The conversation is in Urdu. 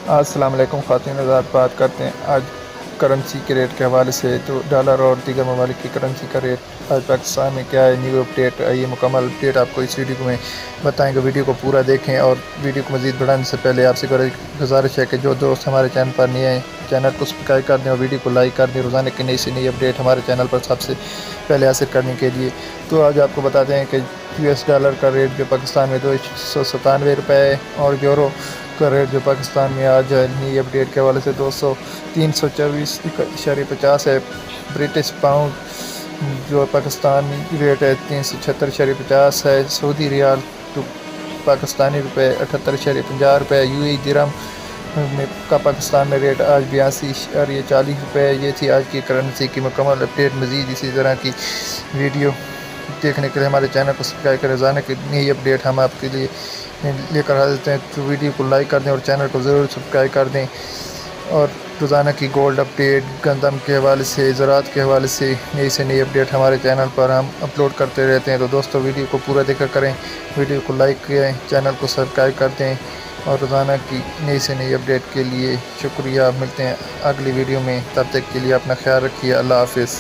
السلام علیکم خواتین حضرات، بات کرتے ہیں آج کرنسی کے ریٹ کے حوالے سے۔ تو ڈالر اور دیگر ممالک کی کرنسی کا ریٹ آج پاکستان میں کیا ہے، نیو اپڈیٹ، یہ مکمل اپڈیٹ آپ کو اس ویڈیو میں بتائیں گے۔ ویڈیو کو پورا دیکھیں، اور ویڈیو کو مزید بڑھانے سے پہلے آپ سے گزارش ہے کہ جو دوست ہمارے چینل پر نہیں ہیں، چینل کو سبسکرائب کر دیں اور ویڈیو کو لائک کر دیں، روزانہ کی نئی سے نئی اپڈیٹ ہمارے چینل پر سب سے پہلے حاصل کرنے کے لیے۔ تو آج آپ کو بتاتے ہیں کہ US ڈالر کا ریٹ جو پاکستان میں $297 ہے، اور یورو کا ریٹ جو پاکستان میں آج نئی اپڈیٹ کے حوالے سے 324.50 ہے۔ برٹش پاؤنڈ جو پاکستانی ریٹ ہے 376.50 ہے۔ سعودی ریال تو پاکستانی روپے 78.50 UAE درہم کا پاکستان میں ریٹ آج 82.40 ہے۔ یہ تھی آج کی کرنسی کی مکمل اپڈیٹ۔ مزید اسی طرح کی ویڈیو دیکھنے کے لیے ہمارے چینل کو سبسکرائب کریں۔ روزانہ کی نئی اپڈیٹ ہم آپ کے لیے لے کر حاضر ہیں، تو ویڈیو کو لائک کر دیں اور چینل کو ضرور سبسکرائب کر دیں۔ اور روزانہ کی گولڈ اپڈیٹ، گندم کے حوالے سے، زراعت کے حوالے سے نئی سے نئی اپڈیٹ ہمارے چینل پر ہم اپلوڈ کرتے رہتے ہیں۔ تو دوستو ویڈیو کو پورا دیکھا کریں، ویڈیو کو لائک کریں، چینل کو سبسکرائب کر دیں، اور روزانہ کی نئی سے نئی اپڈیٹ کے لیے شکریہ۔ ملتے ہیں اگلی ویڈیو میں، تب تک کے لیے اپنا خیال رکھیے۔ اللہ حافظ۔